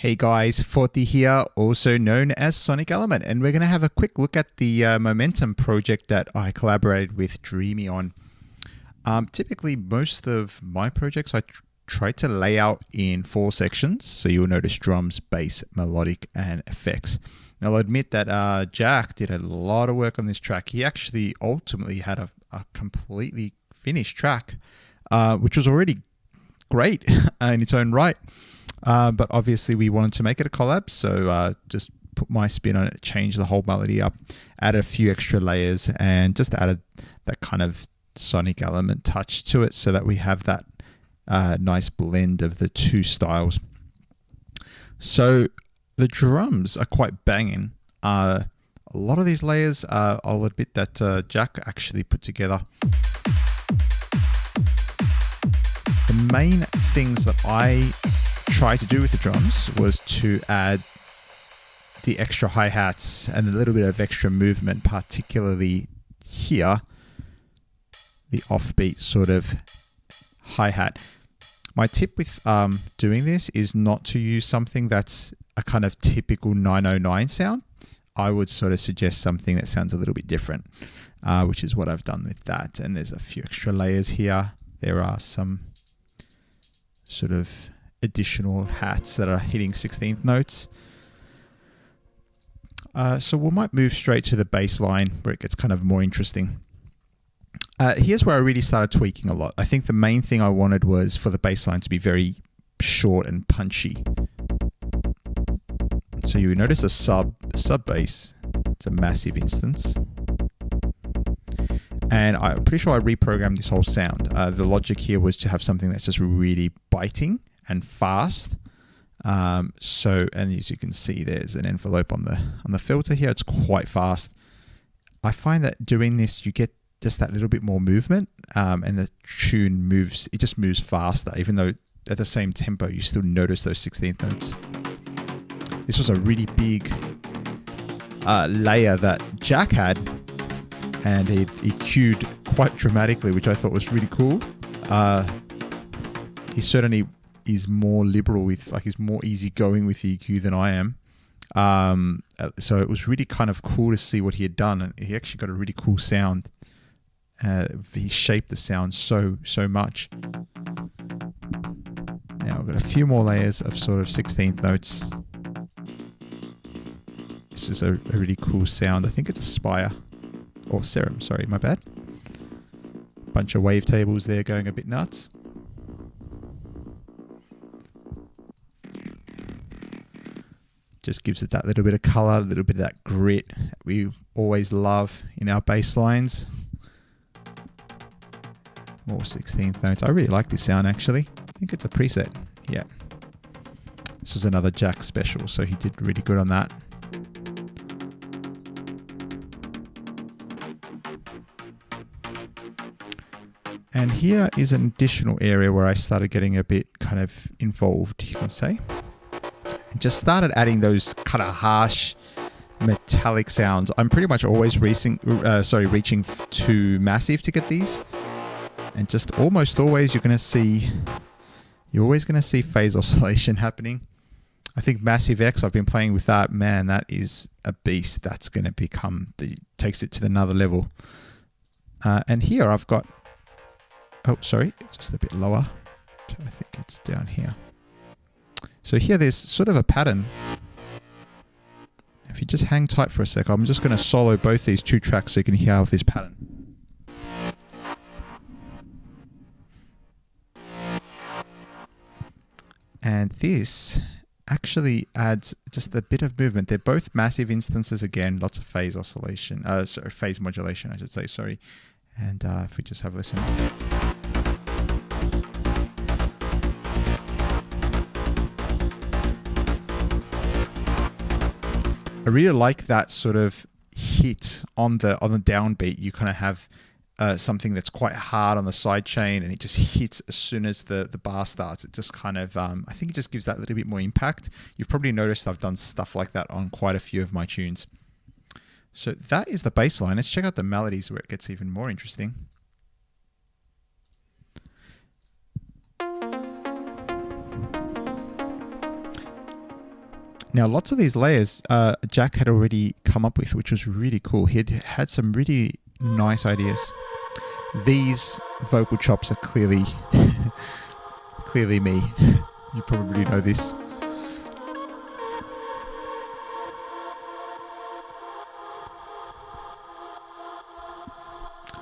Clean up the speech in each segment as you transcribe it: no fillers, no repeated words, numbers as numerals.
Hey guys, Forty here, also known as Sonic Element, and we're going to have a quick look at the Momentum project that I collaborated with Dreamy on. Typically, most of my projects I try to lay out in 4 sections, so you'll notice drums, bass, melodic, and effects. Now, I'll admit that Jack did a lot of work on this track. He actually ultimately had a completely finished track, which was already great in its own right. But obviously we wanted to make it a collab, so just put my spin on it, changed the whole melody up, added a few extra layers, and just added that kind of sonic element touch to it so that we have that nice blend of the 2 styles. So the drums are quite banging. A lot of these layers, I'll admit that Jack actually put together. The main things that I tried to do with the drums was to add the extra hi-hats and a little bit of extra movement, particularly here, the offbeat sort of hi-hat. My tip with doing this is not to use something that's a kind of typical 909 sound. I would sort of suggest something that sounds a little bit different, which is what I've done with that. And there's a few extra layers here. There are some sort of additional hats that are hitting 16th notes. So we might move straight to the bass line where it gets kind of more interesting. Here's where I really started tweaking a lot. I think the main thing I wanted was for the bass line to be very short and punchy. So you notice a sub bass. It's a massive instance. And I'm pretty sure I reprogrammed this whole sound. The logic here was to have something that's just really biting and fast. And as you can see, there's an envelope on the filter here. It's quite fast. I find that doing this, you get just that little bit more movement, and the tune moves. It just moves faster, even though at the same tempo, you still notice those 16th notes. This was a really big layer that Jack had, and he EQ'd quite dramatically, which I thought was really cool. He certainly is more liberal with, like, he's more easygoing with the EQ than I am. So it was really kind of cool to see what he had done, and he actually got a really cool sound. He shaped the sound so much. Now I've got a few more layers of sort of 16th notes. This is a really cool sound. I think it's a Spire or Serum. Sorry, my bad. Bunch of wavetables there going a bit nuts. Just gives it that little bit of color, a little bit of that grit that we always love in our bass lines. More 16th notes. I really like this sound, actually. I think it's a preset. Yeah. This was another Jack special, so he did really good on that. And here is an additional area where I started getting a bit kind of involved, you can say. And just started adding those kind of harsh metallic sounds. I'm pretty much always reaching to massive to get these. And just almost always you're always going to see phase oscillation happening. I think Massive X, I've been playing with that. Man, that is a beast. That's going to takes it to another level. And here I've got, just a bit lower. I think it's down here. So here there's sort of a pattern. If you just hang tight for a sec, I'm just going to solo both these 2 tracks so you can hear this pattern. And this actually adds just a bit of movement. They're both massive instances again, lots of phase oscillation, phase modulation, I should say, sorry. And if we just have a listen. I really like that sort of hit on the downbeat. You kind of have something that's quite hard on the side chain, and it just hits as soon as the bar starts. It just kind of, I think it just gives that little bit more impact. You've probably noticed I've done stuff like that on quite a few of my tunes. So that is the bass line. Let's check out the melodies where it gets even more interesting. Now, lots of these layers Jack had already come up with, which was really cool. He had some really nice ideas. These vocal chops are clearly me. You probably know this.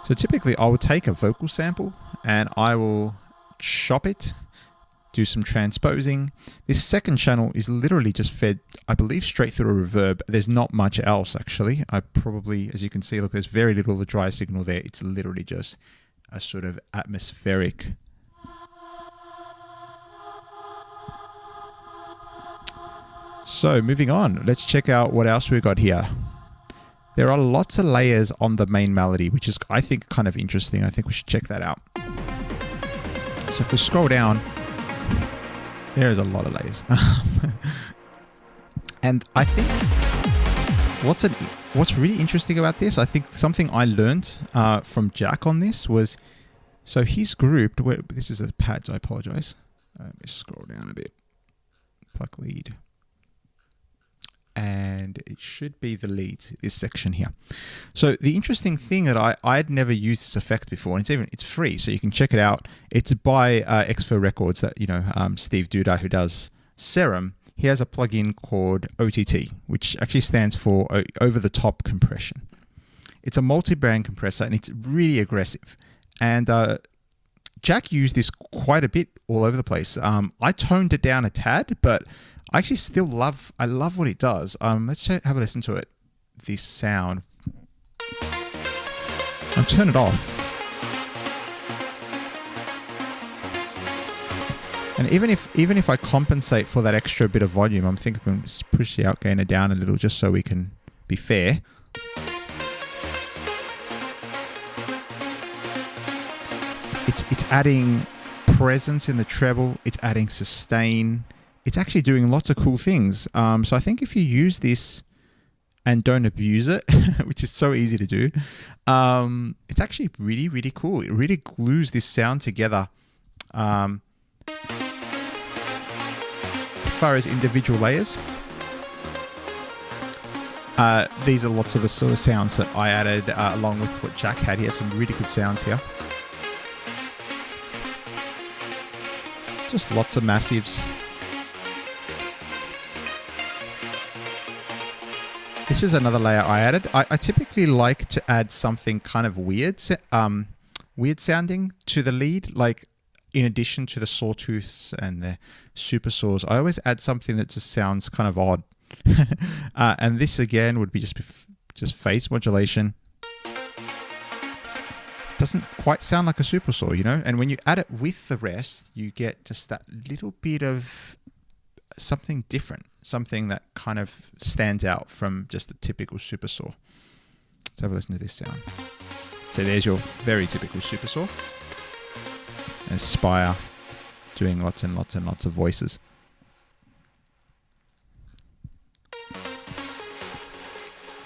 So typically I will take a vocal sample and I will chop it, do some transposing. This second channel is literally just fed, I believe, straight through a reverb. There's not much else actually. I probably, as you can see, look, there's very little of the dry signal there. It's literally just a sort of atmospheric. So moving on, let's check out what else we've got here. There are lots of layers on the main melody, which is, I think, kind of interesting. I think we should check that out. So if we scroll down, there's a lot of layers. And I think what's really interesting about this, I think something I learned from Jack on this was, so he's grouped, this is a pad, so I apologize. Let me scroll down a bit. Pluck lead. And it should be the leads, this section here. So the interesting thing that I'd never used this effect before, and it's free, so you can check it out. It's by Exfo Records, that Steve Duda, who does Serum. He has a plugin called OTT, which actually stands for over the top compression. It's a multi-band compressor and it's really aggressive. And Jack used this quite a bit all over the place. I toned it down a tad, but I actually still love what it does. Let's have a listen to it. This sound. I'll turn it off. And even if I compensate for that extra bit of volume, I'm thinking I'm going to push the outgainer down a little just so we can be fair. It's adding presence in the treble. It's adding sustain. It's actually doing lots of cool things. So I think if you use this and don't abuse it, which is so easy to do, it's actually really, really cool. It really glues this sound together. As far as individual layers, these are lots of the sort of sounds that I added along with what Jack had. He has some really good sounds here. Just lots of massives. This is another layer I added. I typically like to add something kind of weird sounding to the lead, like in addition to the sawtooths and the super saws. I always add something that just sounds kind of odd. And this again would be just phase modulation. Doesn't quite sound like a super saw, you know? And when you add it with the rest, you get just that little bit of something different, something that kind of stands out from just a typical super saw. Let's have a listen to this sound. So there's your very typical super saw. And Spire doing lots and lots and lots of voices.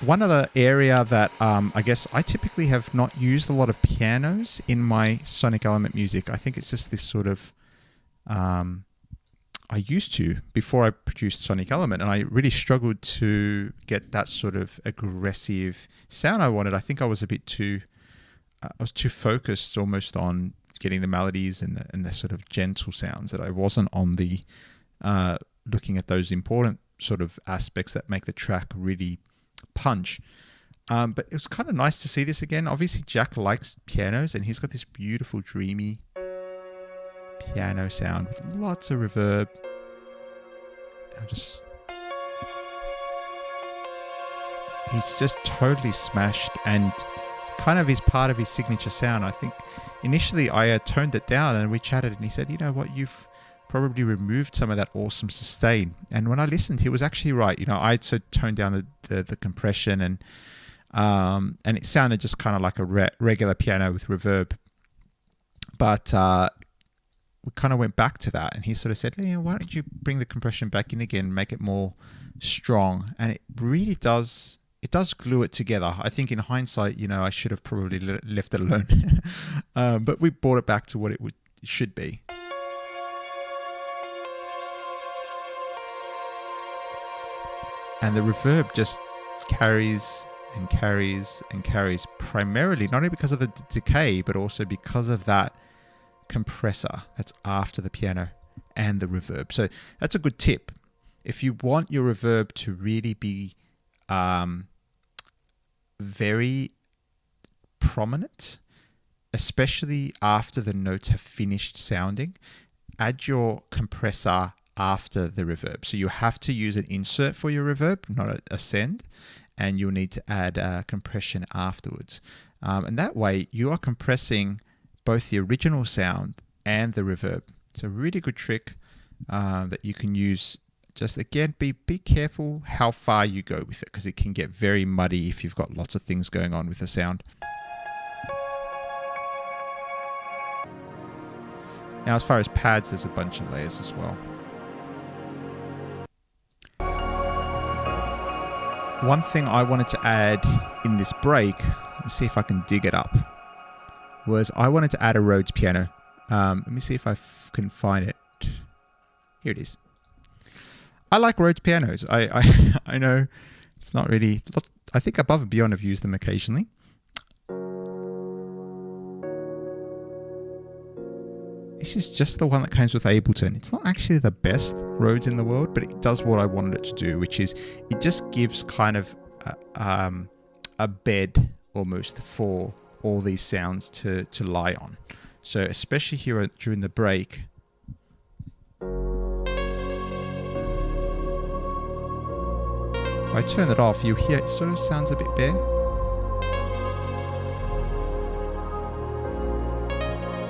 One other area that I guess I typically have not used a lot of pianos in my Sonic Element music. I think it's just this sort of I used to before I produced Sonic Element, and I really struggled to get that sort of aggressive sound I wanted. I think I was a bit too, I was too focused almost on getting the melodies and the sort of gentle sounds, that I wasn't on the looking at those important sort of aspects that make the track really punch. But it was kind of nice to see this again. Obviously Jack likes pianos, and he's got this beautiful dreamy piano sound with lots of reverb. He's just totally smashed, and kind of is part of his signature sound. I think initially I toned it down and we chatted, and he said, you know what, you've probably removed some of that awesome sustain. And when I listened, he was actually right. You know, I'd so toned down the compression, and it sounded just kind of like a regular piano with reverb. But we kind of went back to that, and he sort of said, hey, why don't you bring the compression back in again, make it more strong? And it really does, it does glue it together. I think in hindsight, you know, I should have probably left it alone. But we brought it back to what it should be. And the reverb just carries and carries and carries, primarily not only because of the decay, but also because of that compressor that's after the piano and the reverb. So that's a good tip. If you want your reverb to really be very prominent, especially after the notes have finished sounding, add your compressor after the reverb. So you have to use an insert for your reverb, not a send, and you'll need to add compression afterwards. And that way you are compressing both the original sound and the reverb. It's a really good trick that you can use. Just again, be careful how far you go with it, because it can get very muddy if you've got lots of things going on with the sound. Now, as far as pads, there's a bunch of layers as well. One thing I wanted to add in this break, let me see if I can dig it up, was I wanted to add a Rhodes piano. Let me see if I can find it. Here it is. I like Rhodes pianos. I know it's not really, I think above and beyond I've used them occasionally. This is just the one that comes with Ableton. It's not actually the best Rhodes in the world, but it does what I wanted it to do, which is it just gives kind of a bed almost for all these sounds to lie on. So especially here during the break, if I turn it off, you hear it sort of sounds a bit bare.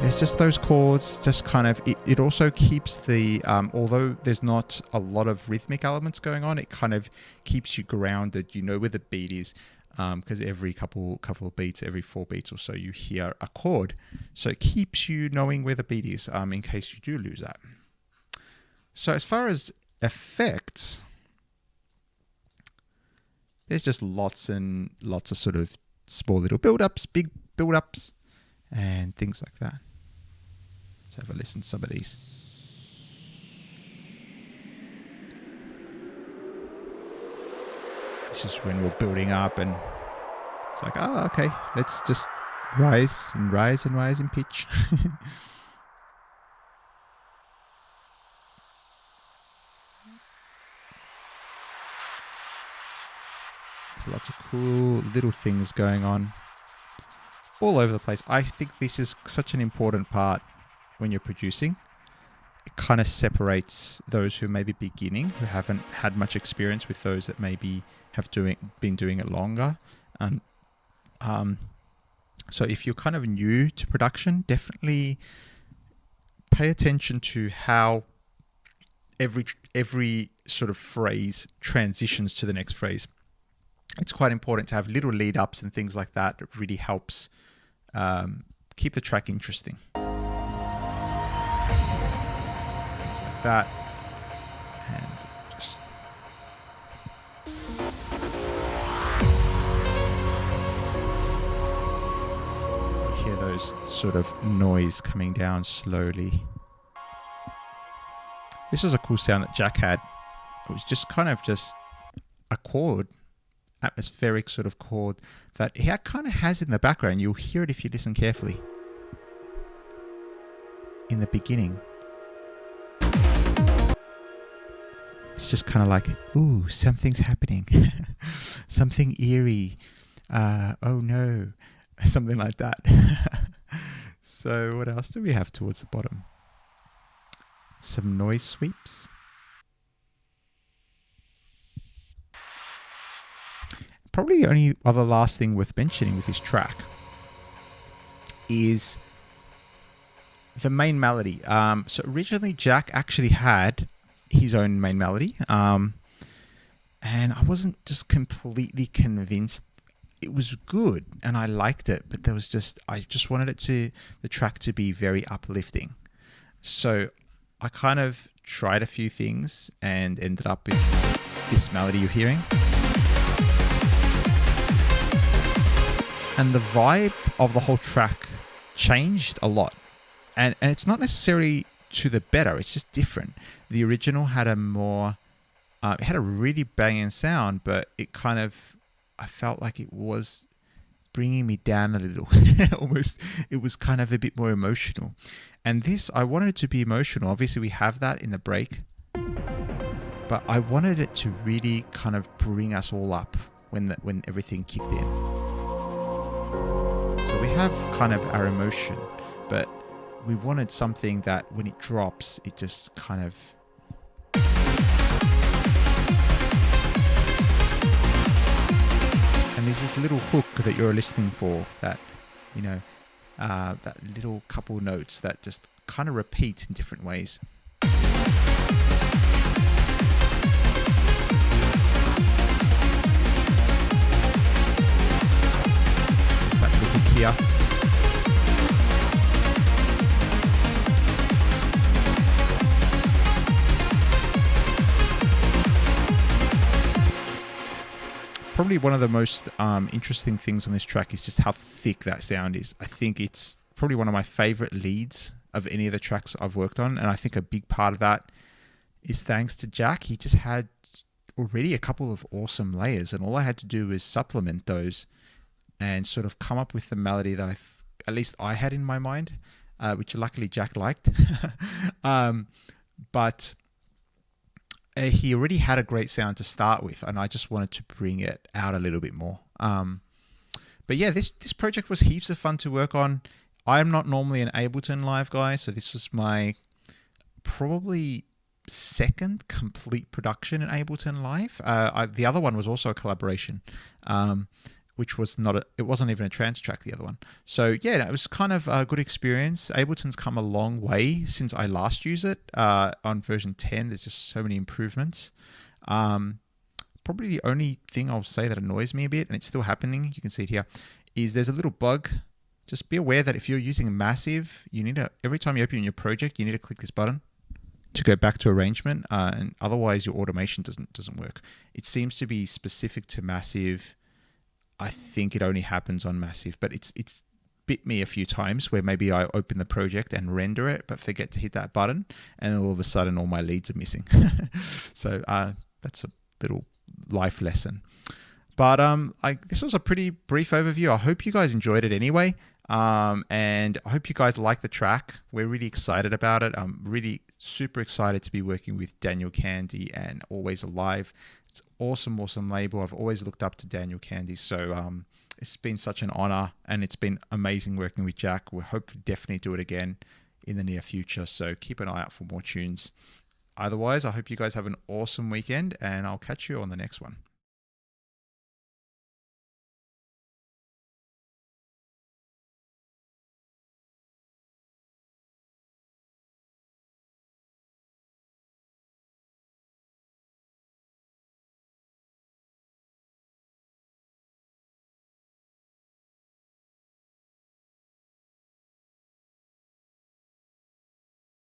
There's just those chords, just kind of, it also keeps the, although there's not a lot of rhythmic elements going on, it kind of keeps you grounded. You know where the beat is, because every couple of beats, every 4 beats or so, you hear a chord. So it keeps you knowing where the beat is, in case you do lose that. So as far as effects, there's just lots and lots of sort of small little build-ups, big build-ups, and things like that. Let's have a listen to some of these. This is when we're building up and it's like, oh, okay, let's just rise and rise and rise in pitch. There's lots of cool little things going on all over the place. I think this is such an important part when you're producing. It kind of separates those who may be beginning, who haven't had much experience, with those that maybe have been doing it longer. And so if you're kind of new to production, definitely pay attention to how every sort of phrase transitions to the next phrase. It's quite important to have little lead ups and things like that. It really helps keep the track interesting. Things like that. And just you hear those sort of noise coming down slowly. This was a cool sound that Jack had. It was just kind of just a chord, atmospheric sort of chord that he kind of has in the background. You'll hear it if you listen carefully. In the beginning, it's just kind of like, ooh, something's happening. Something eerie. Oh no. Something like that. So what else do we have towards the bottom? Some noise sweeps. Probably the only other last thing worth mentioning with this track is the main melody. So originally Jack actually had his own main melody, and I wasn't just completely convinced. It was good and I liked it, but I just wanted the track to be very uplifting. So I kind of tried a few things and ended up with this melody you're hearing. And the vibe of the whole track changed a lot. And it's not necessarily to the better, it's just different. The original had a more It had a really banging sound, but it kind of, I felt like it was bringing me down a little. Almost, it was kind of a bit more emotional. And this, I wanted it to be emotional. Obviously, we have that in the break, but I wanted it to really kind of bring us all up when everything kicked in. So we have kind of our emotion, but we wanted something that when it drops, it just kind of... And there's this little hook that you're listening for that, you know, that little couple notes that just kind of repeats in different ways. Just that little hook here. Probably one of the most interesting things on this track is just how thick that sound is. I think it's probably one of my favorite leads of any of the tracks I've worked on. And I think a big part of that is thanks to Jack. He just had already a couple of awesome layers, and all I had to do was supplement those and sort of come up with the melody that at least I had in my mind, which luckily Jack liked. But he already had a great sound to start with, and I just wanted to bring it out a little bit more. But yeah, this project was heaps of fun to work on. I'm not normally an Ableton Live guy, so this was my probably second complete production in Ableton Live. The other one was also a collaboration, which was it wasn't even a trance track, the other one. So yeah, it was kind of a good experience. Ableton's come a long way since I last used it. On version 10, there's just so many improvements. Probably the only thing I'll say that annoys me a bit, and it's still happening, you can see it here, is there's a little bug. Just be aware that if you're using Massive, you need to, every time you open your project, you need to click this button to go back to arrangement, and otherwise your automation doesn't work. It seems to be specific to Massive. I think it only happens on Massive, but it's bit me a few times where maybe I open the project and render it, but forget to hit that button, and all of a sudden all my leads are missing. So that's a little life lesson. But this was a pretty brief overview. I hope you guys enjoyed it anyway. And I hope you guys like the track. We're really excited about it. I'm really super excited to be working with Daniel Kandi and Always Alive. It's awesome label. I've always looked up to Daniel Kandi, so it's been such an honor, and it's been amazing working with Jack. We'll hope to definitely do it again in the near future, so keep an eye out for more tunes. Otherwise, I hope you guys have an awesome weekend, and I'll catch you on the next one.